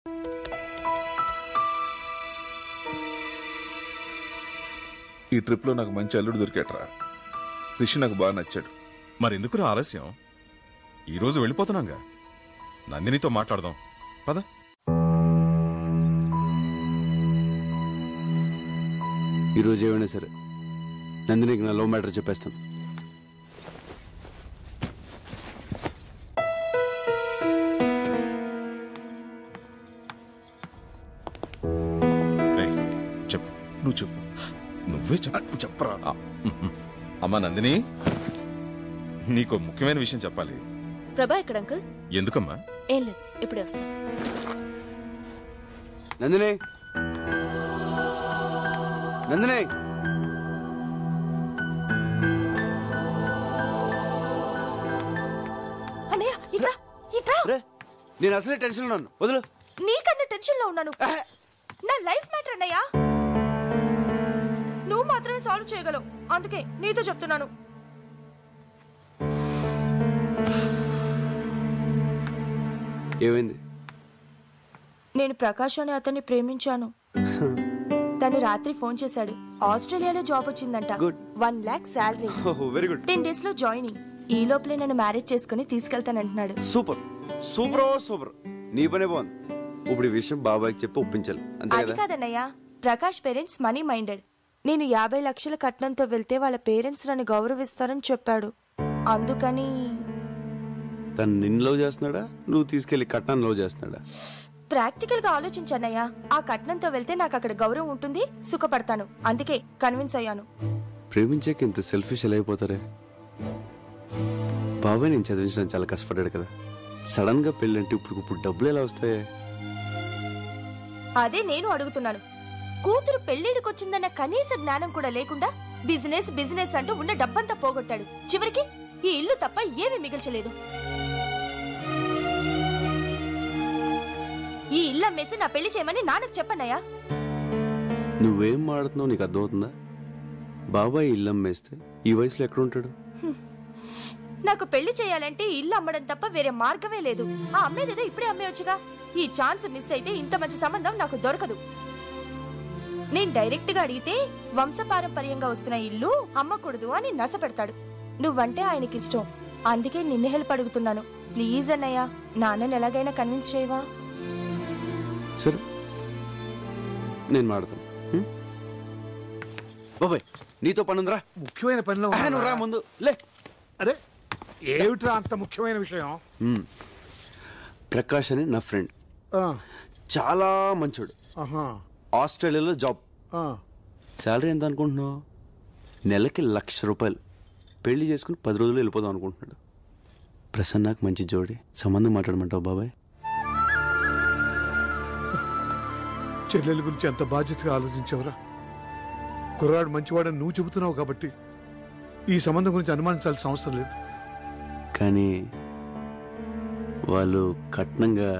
ఈ ట్రిప్ లో నాకు మంచి అల్లుడు దొరికేట్రా. రిషి నాకు బాగా నచ్చాడు. మరెందుకురా ఆలస్యం? ఈరోజు వెళ్ళిపోతున్నాగా. నందినితో మాట్లాడదాం పద. ఈరోజు ఏమైనా సరే నందినికి నా లవ్ మ్యాటర్ చెప్పేస్తాను. చెప్పు. నువ్వు చెప్పు. నువ్వే చెప్పరా. అమ్మా నందిని, నీకు ముఖ్యమైన విషయం చెప్పాలి. ప్రభా ఎక్కడ అంకుల్? ఎందుకమ్మా? ఏం లేదు, ఇప్పుడే వస్తాను. నందిని, నందిని, అన్నయ్య ఇట్రా ఇట్రా. నేను అసలే టెన్షన్ లో ఉన్నాను, వదులు. నీకన్నా టెన్షన్ లో ఉన్నాను. నా లైఫ్ మ్యాటర్ అన్నయ్య, నువ్వు మాత్రమే సాల్వ్ చేయగలవు. అందుకే నీతో చెప్తున్నాను. ఏమైంది? నేను ప్రకాష్ అనే అతన్ని ప్రేమించాను. తను రాత్రి ఫోన్ చేశాడు. ఆస్ట్రేలియాలో జాబ్ వచ్చిందంట. 1 lakh salary. Very good. 10 days లో జాయినింగ్. ఈ లోపలే నన్ను మ్యారేజ్ చేసుకుని తీసుకెళ్తానంటున్నాడు. Super super super. నీ పనే బాగుంది. ఇప్పుడు ఈ విషయం బాబాయ్కి చెప్పి ఒప్పించాలి, అంతే అది కదా? కాదన్నయ్య, ప్రకాష్ పేరెంట్స్ మనీ మైండెడ్. నేను 50 లక్షల కట్నంతో వెళ్తే వాళ్ళ పేరెంట్స్ నన్ను గౌరవిస్తారని చెప్పాడు. అందుకని. తను నిన్ను లవ్ చేస్తున్నాడా, నువ్వు తీసుకెళ్లి కట్నాన్ని లవ్ చేస్తున్నాడా? ప్రాక్టికల్ గా ఆలోచించానయ్యా. ఆ కట్నంతో వెళ్తే నాకు అక్కడ గౌరవం ఉంటుంది, సుఖపడతాను. అందుకే కన్విన్స్ అయ్యాను. ప్రేమించాక ఇంత సెల్ఫిష్ ఎలా అయిపోతారే? బాబాయ్ నేను చదివించడానికి చాలా కష్టపడ్డాడు కదా. సడన్ గా పెళ్ళంటే ఇప్పుడు డబ్బులు ఎలా వస్తాయి? అదే నేను అడుగుతున్నాను. కూతురు పెళ్లిడికొచ్చిందన్న కనీస జ్ఞానం కూడా లేకుండా బిజినెస్ బిజినెస్ అంటూ ఉన్న డబ్బంతా పోగొట్టాడు. చివరికి ఈ ఇల్లు తప్ప ఏమీ మిగిల్చలేదు. ఈ ఇల్లు అమ్మేసి నా పెళ్లి చేయమని నాన్నకు చెప్పన్నయ్యా. నువ్వేం మాడుతున్నావు నీకు అర్థమవుతుందా? బాబాయ్ ఇల్లు అమ్మేస్తే ఈ వయసులో ఎక్కడుంటాడు? నాకు పెళ్లి చేయాలంటే ఇల్లు అమ్మడం తప్ప వేరే మార్గమే లేదు. ఆ అమ్మేదేదో ఇప్పుడే అమ్మేయొచ్చుగా. ఈ ఛాన్స్ మిస్ అయితే ఇంత మంచి సంబంధం నాకు దొరకదు. నేను డైరెక్ట్ గా అడిగితే వంశపారంపర్యంగా వస్తున్న ఇల్లు అమ్మకూడదు అని నస పెడతాడు. నువ్వంటే ఆయనకి ఇష్టం, అందుకే నిన్ను హెల్ప్ అడుగుతున్నాను. ప్లీజ్ అన్నయ్య, నాన్నని ఎలాగైనా కన్విన్స్ చేయవా? సరే, నేను మాడతాను. బాబాయ్ నీతో పనుందిరా. ముఖ్యమైన పనిలో నువ్వు రా ముందు. లే. అరే ఏమిట్రా అంత ముఖ్యమైన విషయం? ప్రకాష్ అని నా ఫ్రెండ్, చాలా మంచోడు. ఆస్ట్రేలియాలో జాబ్. శాలరీ ఎంత అనుకుంటున్నావు? నెలకి ₹1,00,000. పెళ్లి చేసుకుని 10 రోజులు వెళ్ళిపోదాం అనుకుంటున్నాడు. ప్రసన్నకు మంచి జోడి, సంబంధం మాట్లాడమంటావు బాబాయ్? చెల్లెల గురించి అంత బాధ్యతగా ఆలోచించావురా. కుర్రాడు మంచివాడని నువ్వు చెబుతున్నావు కాబట్టి ఈ సంబంధం గురించి అనుమానించాల్సిన అవసరం లేదు. కానీ వాళ్ళు కట్నంగా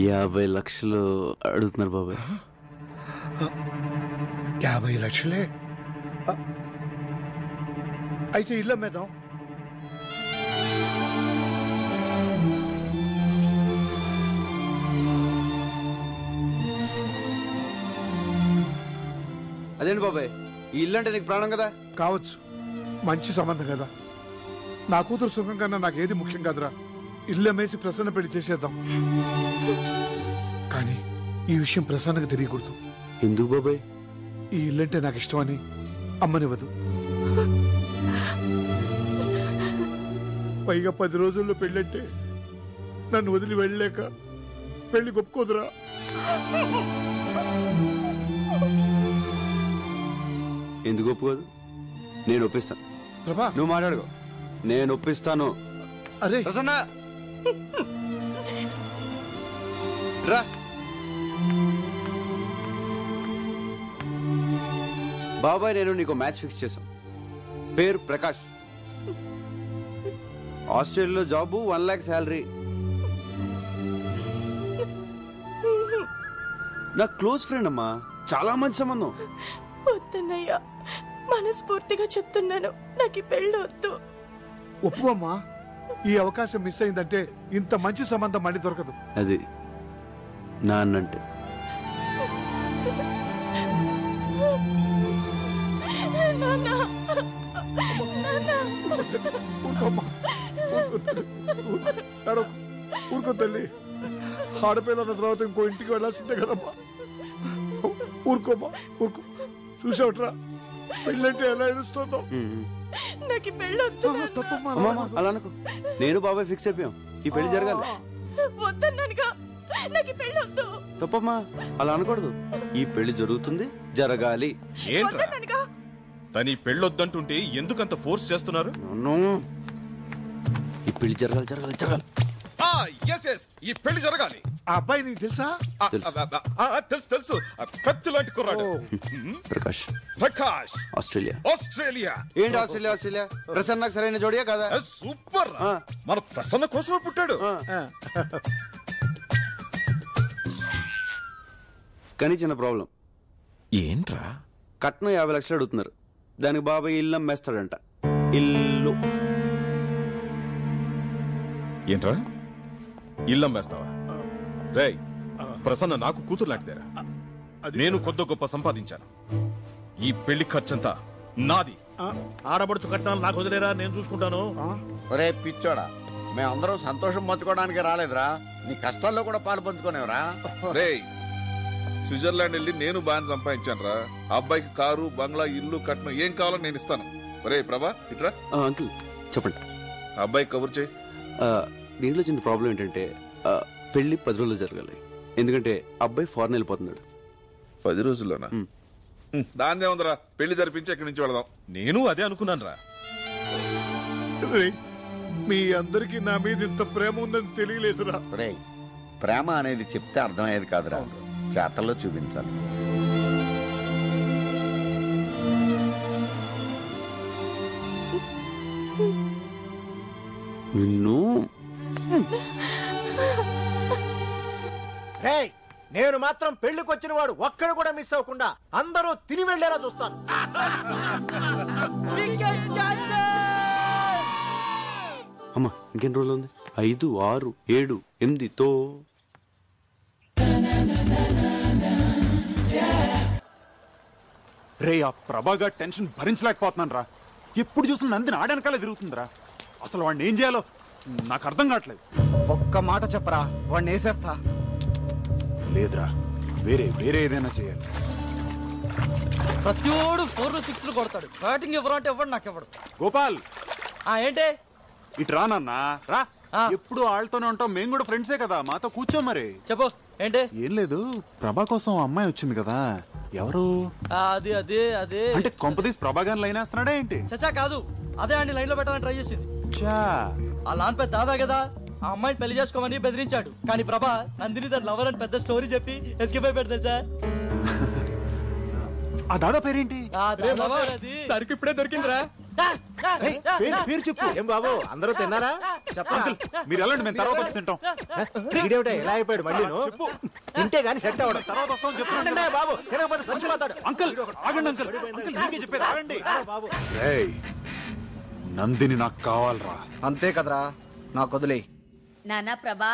50 లక్షలు అడుగుతున్నారు బాబాయ్. 50 లక్షలే? అయితే ఇల్లు అమ్మేద్దాం. అదేంటి బాబాయ్, ఈ ఇల్లు అంటే నీకు ప్రాణం కదా? కావచ్చు, మంచి సంబంధం కదా. నా కూతురు సుఖం కన్నా నాకేది ముఖ్యం కాదురా. ఇల్లు అమ్మేసి ప్రసన్న పెళ్లి చేసేద్దాం. కానీ ఈ విషయం ప్రసన్నకు తెలియకూడదు. ఎందుకు బాబాయ్? ఈ ఇల్లంటే నాకు ఇష్టమని అమ్మనివ్వదు. పైగా 10 రోజుల్లో పెళ్ళంటే నన్ను వదిలి వెళ్ళలేక పెళ్లి ఒప్పుకోదురా. ఎందుకు ఒప్పుకోదు? నేను ఒప్పిస్తాను. ప్రభా నువ్వు మాట్లాడుకో, నేను ఒప్పిస్తాను. అరే ప్రసన్న రా. బాబాయ్ నేను నీకు మ్యాచ్ ఫిక్స్ చేశాం. పేరు ప్రకాష్, ఆస్ట్రేలియాలో జాబు, 1 lakh శాలరీ. నా క్లోజ్ ఫ్రెండ్ అమ్మా, చాలా మంచి సంబంధం. వద్దన్నయ్యా, మనస్ఫూర్తిగా చెప్తున్నాను, నాకు ఈ పెళ్లి వద్దు. ఒప్పుకోమ్మా. ఈ అవకాశం మిస్ అయిందంటే ఇంత మంచి సంబంధం మళ్ళీ దొరకదు. అది నాన్నంటే ఊరుకో తల్లి, ఆడపిల్ల తర్వాత ఇంకో ఇంటికి వెళ్ళాల్సిందే కదమ్మా. ఊరుకోమ్మా, ఊరుకో. చూసావుట్రా పెళ్ళంటే ఎలా ఏడుస్తుందో. నాకు పెళ్ళొద్దు. తప్పమ్మా, అలా అనుకో. నేను బాబాయ్ ఫిక్స్ అయిపోయాం, ఈ పెళ్లి జరగాలి. వద్దన్నానుగా, నాకు పెళ్ళొద్దు. తప్పమ్మా, అలా అనకూడదు. ఈ పెళ్లి జరుగుతుంది, జరగాలి. ఏంట్రా వద్దన్నానుగా. తని పెళ్ళొద్దంటుంటే ఎందుకంత ఫోర్స్ చేస్తున్నారు? ఈ పెళ్లి జరగాలి, జరగాలి, జరగాలి. ఈ పెళ్లి జరగాలి. ఆ అబ్బాయి నీకు తెలుసా? తెలుసు తెలుసు, కత్తి లాంటి కుర్రాడు. ప్రకాష్ ప్రకాష్, ఆస్ట్రేలియా. ఆస్ట్రేలియా. ఏంటి ఆస్ట్రేలియా? ఆస్ట్రేలియా ప్రసన్నకు సరైన జోడియా కదా? సూపర్. మన ప్రసన్న కోసమే పుట్టాడు. కానీ చిన్న ప్రాబ్లం. ఏంట్రా? కట్నం 50 లక్షలు అడుగుతున్నారు. దానికి బాబాయ్ ఇల్లు అమ్మేస్తాడంట. ఇల్లు ఏంట్రా, ఇల్లు అమ్మేస్తావా? రేయ్, ప్రసన్న నాకు కూతురు లాంటిదేరా. నేను కొద్ది గొప్ప సంపాదించాను. ఈ పెళ్లి ఖర్చంతా నాది. ఆడబడుచు కట్నాలు నాకు వదిలేరా, నేను చూసుకుంటాను. ఒరే పిచ్చోడా, మేమందరం సంతోషం పంచుకోవడానికి రాలేదురా, నీ కష్టాల్లో కూడా పాలు పంచుకోనేవరా. రేయ్, స్విట్జర్లాండ్ వెళ్ళి నేను బాగా సంపాదించాను రా. అబ్బాయికి కారు, బంగ్లా, ఇల్లు, కట్నం ఏం కావాలో నేను ఇస్తాను. రే ప్రభా, ఇట్రా. అంకుల్ చెప్పండి. అబ్బాయికి కబుర్ చేయి. దీంట్లో చిన్న ప్రాబ్లం ఏంటంటే పెళ్లి 10 రోజులు జరగాలి. ఎందుకంటే అబ్బాయి ఫారెన్ వెళ్ళిపోతున్నాడు. 10 రోజుల్లోనా? దాందే ఉందరా, పెళ్లి జరిపించి ఎక్కడి నుంచి వెళదాం. నేను అదే అనుకున్నాను రా. మీ అందరికి నా మీద ఇంత ప్రేమ ఉందని తెలియలేదురా. ఒరే, ప్రేమ అనేది చెప్తే అర్థమయ్యేది కాదురా, చేతల్లో చూపించాలి. నిన్ను నేను మాత్రం పెళ్లికి వచ్చిన వాడు ఒక్కడు కూడా మిస్ అవ్వకుండా అందరూ తిని వెళ్లేలా చూస్తాను. అమ్మా ఇంకెన్ని రోజులు ఉంది? 5, 6, 7, 8తో రే, ఆ ప్రభాగా టెన్షన్ భరించలేకపోతున్నాను రా. ఎప్పుడు చూసిన నందిని ఆడనకాలే తిరుగుతుందిరా. అసలు వాడిని ఏం చేయాలో నాకు అర్థం కావట్లేదు. ఒక్క మాట చెప్పరా, వాడిని వేసేస్తా. లేదురా, వేరే ఏదైనా చేయాలి. ప్రతివాడు 4, 6 కొడతాడు. బ్యాటింగ్ ఎవరంటే ఎవడు నాకు ఎవడు. గోపాల్, ఏంటి ఇటు రా నాన్న, రా. ఎప్పుడు వాళ్ళతోనే ఉంటాం, మేము కూడా ఫ్రెండ్సే కదా, మాతో కూర్చో. మరి చెప్పు ఏంటి? ఏం లేదు, ప్రభా కోసం అమ్మాయి వచ్చింది కదా. ఎవరు? అది అదే అదే అంటే కొంపదీసి ప్రభా గారిని లైన్ వేస్తున్నాడా ఏంటి? చచ్చా కాదు, అదే అండి లైన్ లో పెట్టాలని ట్రై చేసింది. ఆ లాన్ పెద్ద దాదా కదా, ఆ అమ్మాయిని పెళ్లి చేసుకోమని బెదిరించాడు. కానీ ప్రభా నందిని తన లవర్ అని పెద్ద స్టోరీ చెప్పి ఎస్కేప్ అయిపోయాడు తెలుసా. ఆ దాదా పేరేంటి? సరికి ఇప్పుడే దొరికిందిరా. పేరు చెప్పు. ఏం బాబు, అందరూ తిన్నారా? చెప్పండి. మీరు వెళ్ళండి, మేము తర్వాత వచ్చి తింటాం. వీడేమిటో ఎలా అయిపోయాడు మళ్ళీ? చెప్పు. తింటే గానీ సెట్ అవ్వడం. తర్వాత వస్తాం చెప్పండి బాబు, తినకపోతే సంచిపోతాడు. అంకుల్ ఆగండి, అంకుల్ మీకే చెప్పేది ఆగండి. నందిని నాకు కావాలరా. అంతే కదరా, నాకు వదిలే. నానా ప్రభా,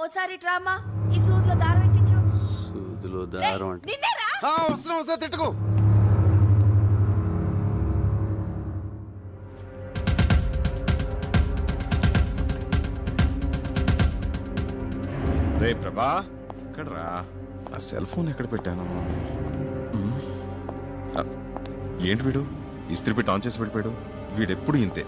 ఓసారి డ్రామా ఈ సూదిలో దారం ఎక్కించు. సూదిలో దారం అంటే వస్తున్నా తిట్టుకో. రే ప్రభా, ఇక్కడ రా. ఆ సెల్ ఫోన్ ఎక్కడ పెట్టాను? ఏంటి వీడు ఇస్త్రీ పెట్టి ఆన్ చేసి వెళ్ళిపోయాడు? వీడెప్పుడు ఇంతే.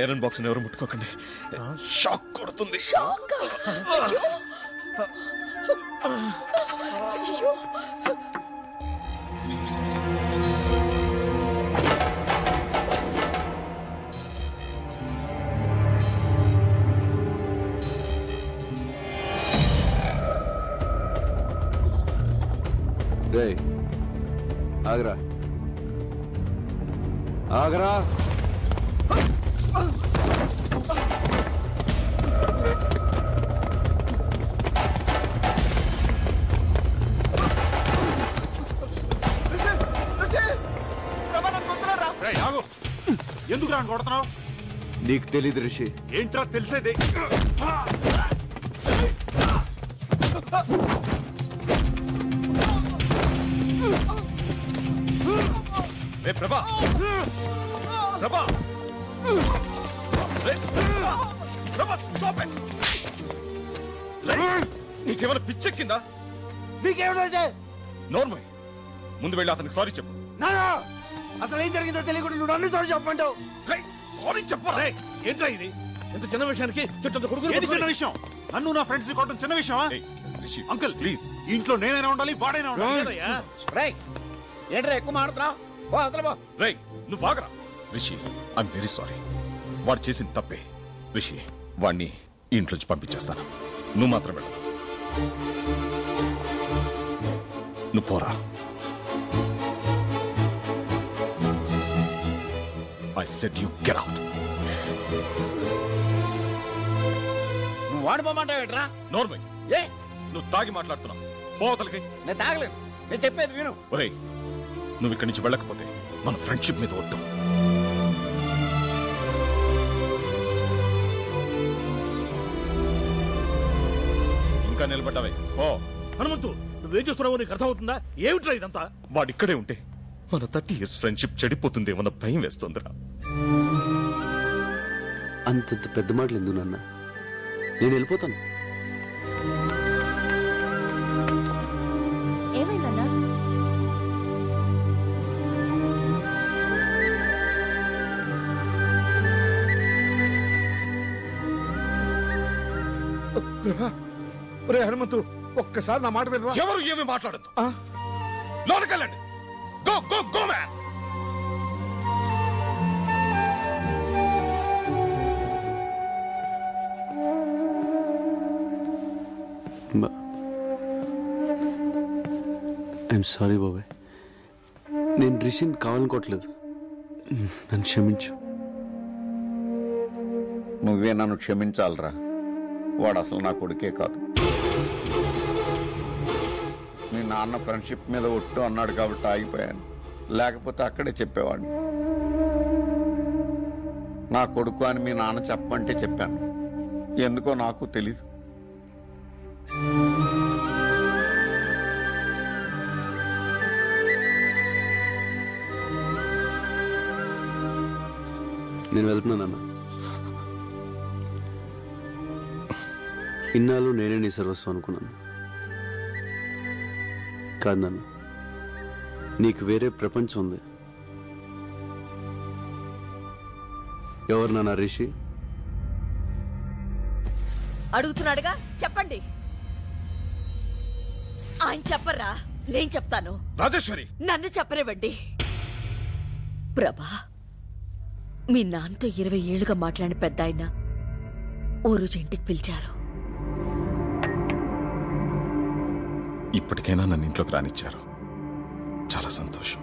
ఐరన్ బాక్స్ ఎవరు ముట్టుకోకండి, షాక్ కొడుతుంది. ఆగరా, ఆగరా. ఏంట్రా కొడుతున్నావు? నీకు తెలీదు రిషి. ఏంట్రా తెలిసేది? ప్రభా ప్రభా నీకేమైనా పిచ్చెక్కిందా? నీకేమిటైతే నోర్మల్, ముందు వెళ్ళి అతనికి సారీ చెప్పు. అసలు ఏం జరిగిందో తెలియకుండా నువ్వు నన్ను సారీ చెప్పమంటావు? సారీ చెప్పరా? ఏంట్రా ఇది? ఇంత చిన్న విషయానికి చుట్టూ కొడుకు. ఏది చిన్న విషయం? నన్ను నా ఫ్రెండ్స్ ని కొట్టడం చిన్న విషయమా? అంకుల్ ప్లీజ్, ఇంట్లో నేనైనా ఉండాలి, వాడైనా ఉండాలి. ఏంట్రా ఎక్కువ మాడుతున్నావు? రేయ్ నువ్వు ఆగరా. Rishi, I'm very sorry. వాడు చేసిన తప్పే. రిషి, వాడిని ఇంట్లోంచి పంపించేస్తాను. నువ్వు మాత్రం వెళ్ళ. నువ్వు పోరా. I said you get out. నువ్వు వాడిపోమంటావు ఏంట్రా? నోర్మల్, ఏ నువ్వు తాగి మాట్లాడుతున్నావు. పోతలకి. నేను తాగలేను. నేను చెప్పేది విను. ఒరేయ్, నువ్వు ఇక్కడి నుంచి వెళ్ళకపోతే మన ఫ్రెండ్షిప్ మీద ఒట్టు. ఇంకా నిలబడ్డావే ఓ హనుమంతు, నువ్వేం చూస్తున్నావో నీకు అర్థమవుతుందా? ఏమిట్రా ఇదంతా? వాడిక్కడే ఉంటే మన 30 years ఫ్రెండ్షిప్ చెడిపోతుందేమన్న భయం వేస్తుందిరా. అంతంత పెద్ద మాటలు ఎందుకు నాన్న? నేను వెళ్ళిపోతాను. ఏమైందన్నా? ఒరే హనుమంతు, ఒక్కసారి నా మాట వినవా? ఎవరు ఏమి మాట్లాడద్దు. లోనకెళ్ళండి. Go go go man. I'm sorry బాబాయ్. నేను రిషిని కావాలనుకోవట్లేదు. నన్ను క్షమించు. నువ్వే నన్ను క్షమించాలరా. వాడు అసలు నా కొడుకే కాదు. మీ నాన్న ఫ్రెండ్షిప్ మీద ఒట్టు అన్నాడు కాబట్టి ఆగిపోయాను. లేకపోతే అక్కడే చెప్పేవాడిని. నా కొడుకు అని మీ నాన్న చెప్పమంటే చెప్పాను. ఎందుకో నాకు తెలీదు. నేను వెళ్తున్నానన్న. ఇన్నాళ్ళు నేనే నీ సర్వస్వం అనుకున్నాను. కాదు నాన్న, నీకు వేరే ప్రపంచం ఉంది. ఎవరు నాన్న రిషి? అడుగుతున్నాడుగా, చెప్పండి. ఆయన చెప్పరా, నేను చెప్తాను. రాజేశ్వరి, నన్ను చెప్పనివ్వండి. ప్రభా, మీ నాన్నతో 20 ఏళ్లుగా మాట్లాడిన పెద్ద ఆయన ఓ రోజు ఇంటికి పిలిచారు. ఇప్పటికైనా నన్ను ఇంట్లోకి రానిచ్చారు. చాలా సంతోషం.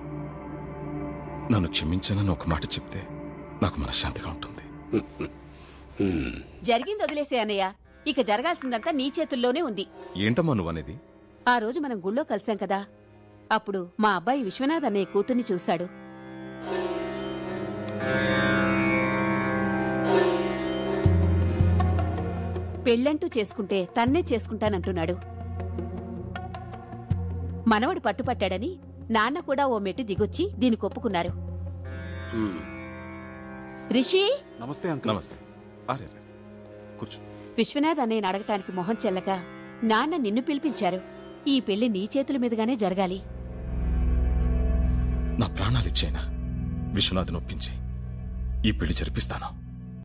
నన్ను క్షమించానని ఒక మాట చెప్తే నాకు మనశ్శాంతిగా ఉంటుంది. జరిగింది వదిలేసే అన్నయ్య. ఇక జరగాల్సిందంతా నీ చేతుల్లోనే ఉంది. ఏంటమ్మా నువ్వు అనేది? ఆ రోజు మనం గుళ్ళో కలిసాం కదా, అప్పుడు మా అబ్బాయి విశ్వనాథ్ అన్నయ్య కూతుర్ని చూశాడు. పెళ్ళంటూ చేసుకుంటే తన్నే చేసుకుంటానంటున్నాడు. మనవడు పట్టుపట్టాడని నాన్న కూడా ఓ మెట్టు దిగొచ్చి దీనికి ఒప్పుకున్నారు. రిషి, నమస్తే అంకుల్. నమస్తే. కూర్చో. విశ్వనాథ్ అన్నయ్యని అడగటానికి మొహం చెల్లక నాన్న నిన్ను పిలిపించారు. ఈ పెళ్లి నీ చేతుల మీదుగానే జరగాలి. నా ప్రాణాలిచ్చేనా విశ్వనాథ్ నొప్పించి ఈ పెళ్లి జరిపిస్తాను.